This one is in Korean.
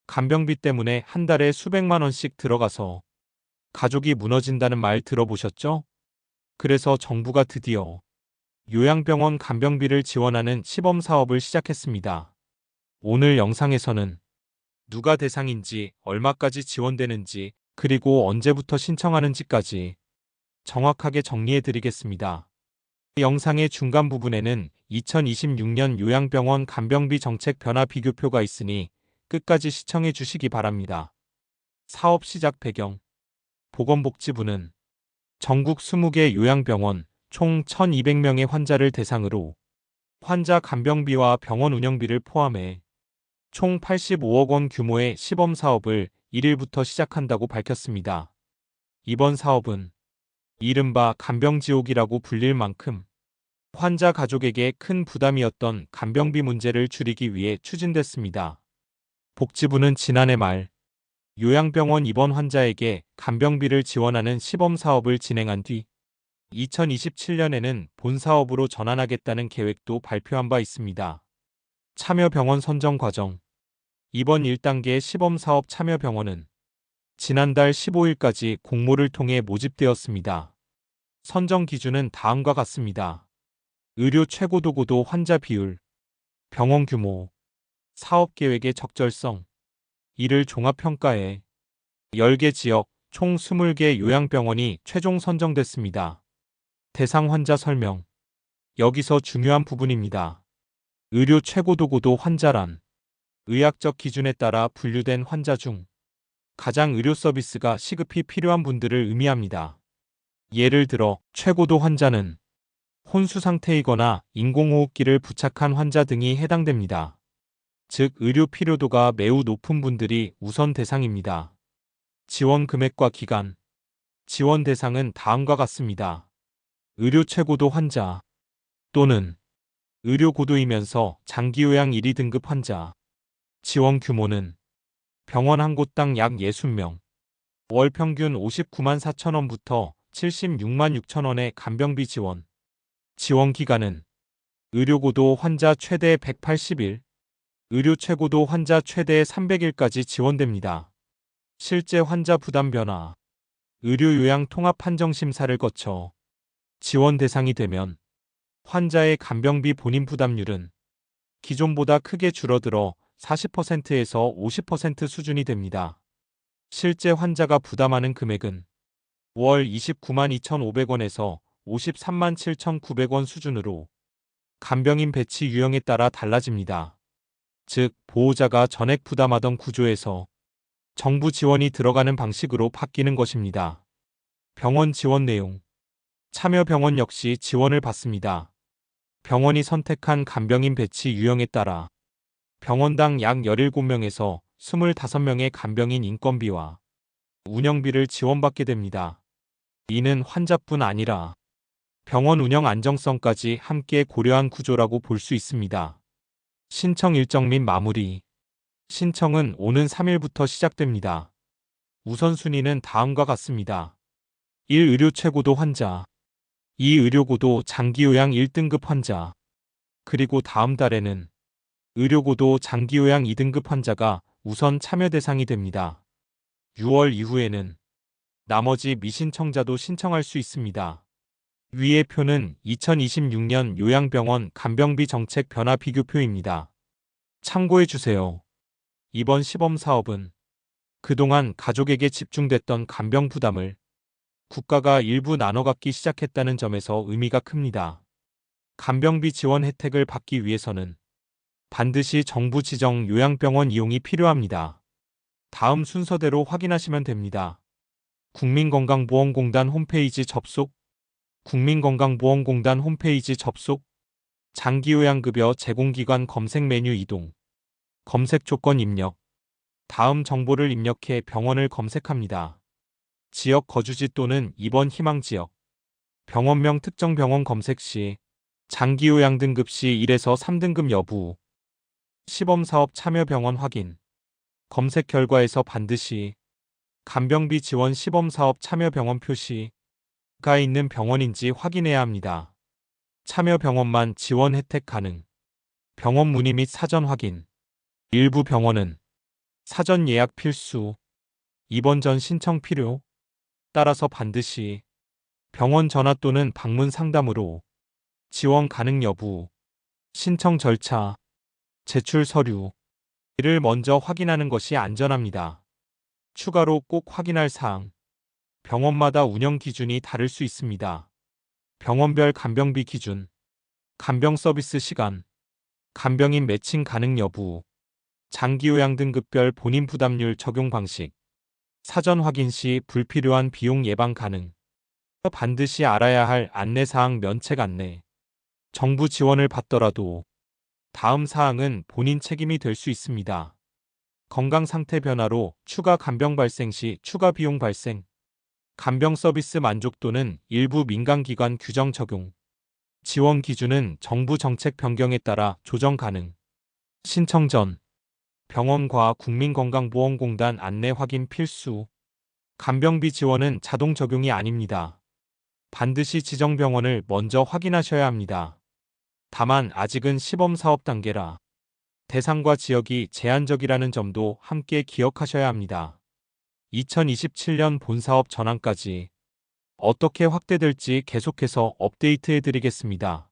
간병비 때문에 한 달에 수백만 원씩 들어가서 가족이 무너진다는 말 들어보셨죠? 그래서 정부가 드디어 요양병원 간병비를 지원하는 시범 사업을 시작했습니다. 오늘 영상에서는 누가 대상인지, 얼마까지 지원되는지, 그리고 언제부터 신청하는지까지 정확하게 정리해 드리겠습니다. 영상의 중간 부분에는 2026년 요양병원 간병비 정책 변화 비교표가 있으니 끝까지 시청해 주시기 바랍니다. 사업 시작 배경. 보건복지부는 전국 20개 요양병원 총 1,200명의 환자를 대상으로 환자 간병비와 병원 운영비를 포함해 총 85억 원 규모의 시범 사업을 1일부터 시작한다고 밝혔습니다. 이번 사업은 이른바 간병지옥이라고 불릴 만큼 환자 가족에게 큰 부담이었던 간병비 문제를 줄이기 위해 추진됐습니다. 복지부는 지난해 말 요양병원 입원 환자에게 간병비를 지원하는 시범 사업을 진행한 뒤 2027년에는 본 사업으로 전환하겠다는 계획도 발표한 바 있습니다. 참여병원 선정 과정. 이번 1단계 시범사업 참여병원은 지난달 15일까지 공모를 통해 모집되었습니다. 선정 기준은 다음과 같습니다. 의료 최고도고도 환자 비율, 병원 규모, 사업 계획의 적절성, 이를 종합평가해 10개 지역 총 20개 요양병원이 최종 선정됐습니다. 대상 환자 설명. 여기서 중요한 부분입니다. 의료 최고도고도 환자란 의학적 기준에 따라 분류된 환자 중 가장 의료 서비스가 시급히 필요한 분들을 의미합니다. 예를 들어 최고도 환자는 혼수 상태이거나 인공호흡기를 부착한 환자 등이 해당됩니다. 즉 의료 필요도가 매우 높은 분들이 우선 대상입니다. 지원 금액과 기간. 지원 대상은 다음과 같습니다. 의료 최고도 환자 또는 의료 고도이면서 장기요양 1위 등급 환자. 지원 규모는 병원 한 곳당 약 60명, 월 평균 59만 4천 원부터 76만 6천 원의 간병비 지원. 지원 기간은 의료 고도 환자 최대 180일, 의료 최고도 환자 최대 300일까지 지원됩니다. 실제 환자 부담 변화. 의료 요양 통합 판정 심사를 거쳐 지원 대상이 되면 환자의 간병비 본인 부담률은 기존보다 크게 줄어들어 40%에서 50% 수준이 됩니다. 실제 환자가 부담하는 금액은 월 29만 2,500원에서 53만 7,900원 수준으로 간병인 배치 유형에 따라 달라집니다. 즉, 보호자가 전액 부담하던 구조에서 정부 지원이 들어가는 방식으로 바뀌는 것입니다. 병원 지원 내용. 참여 병원 역시 지원을 받습니다. 병원이 선택한 간병인 배치 유형에 따라 병원당 약 17명에서 25명의 간병인 인건비와 운영비를 지원받게 됩니다. 이는 환자뿐 아니라 병원 운영 안정성까지 함께 고려한 구조라고 볼 수 있습니다. 신청 일정 및 마무리. 신청은 오는 3일부터 시작됩니다. 우선순위는 다음과 같습니다. 1. 의료 최고도 환자. 2. 의료고도 장기요양 1등급 환자. 그리고 다음 달에는 의료고도 장기요양 2등급 환자가 우선 참여 대상이 됩니다. 6월 이후에는 나머지 미신청자도 신청할 수 있습니다. 위의 표는 2026년 요양병원 간병비 정책 변화 비교표입니다. 참고해 주세요. 이번 시범 사업은 그동안 가족에게 집중됐던 간병 부담을 국가가 일부 나눠 갖기 시작했다는 점에서 의미가 큽니다. 간병비 지원 혜택을 받기 위해서는 반드시 정부 지정 요양병원 이용이 필요합니다. 다음 순서대로 확인하시면 됩니다. 국민건강보험공단 홈페이지 접속, 국민건강보험공단 홈페이지 접속, 장기요양급여 제공기관 검색 메뉴 이동, 검색 조건 입력, 다음 정보를 입력해 병원을 검색합니다. 지역 거주지 또는 입원 희망 지역, 병원명 특정 병원 검색 시, 장기요양 등급 시 1에서 3등급 여부, 시범사업 참여 병원 확인, 검색 결과에서 반드시 간병비 지원 시범사업 참여 병원 표시가 있는 병원인지 확인해야 합니다. 참여 병원만 지원 혜택 가능. 병원 문의 및 사전 확인. 일부 병원은 사전 예약 필수. 입원 전 신청 필요. 따라서 반드시 병원 전화 또는 방문 상담으로 지원 가능 여부, 신청 절차, 제출 서류 이를 먼저 확인하는 것이 안전합니다. 추가로 꼭 확인할 사항. 병원마다 운영 기준이 다를 수 있습니다. 병원별 간병비 기준, 간병 서비스 시간, 간병인 매칭 가능 여부, 장기요양 등급별 본인 부담률 적용 방식, 사전 확인 시 불필요한 비용 예방 가능. 반드시 알아야 할 안내사항 면책 안내. 정부 지원을 받더라도 다음 사항은 본인 책임이 될 수 있습니다. 건강 상태 변화로 추가 간병 발생 시 추가 비용 발생. 간병 서비스 만족도는 일부 민간기관 규정 적용. 지원 기준은 정부 정책 변경에 따라 조정 가능. 신청 전 병원과 국민건강보험공단 안내 확인 필수. 간병비 지원은 자동 적용이 아닙니다. 반드시 지정 병원을 먼저 확인하셔야 합니다. 다만 아직은 시범사업 단계라 대상과 지역이 제한적이라는 점도 함께 기억하셔야 합니다. 2027년 본사업 전환까지 어떻게 확대될지 계속해서 업데이트해 드리겠습니다.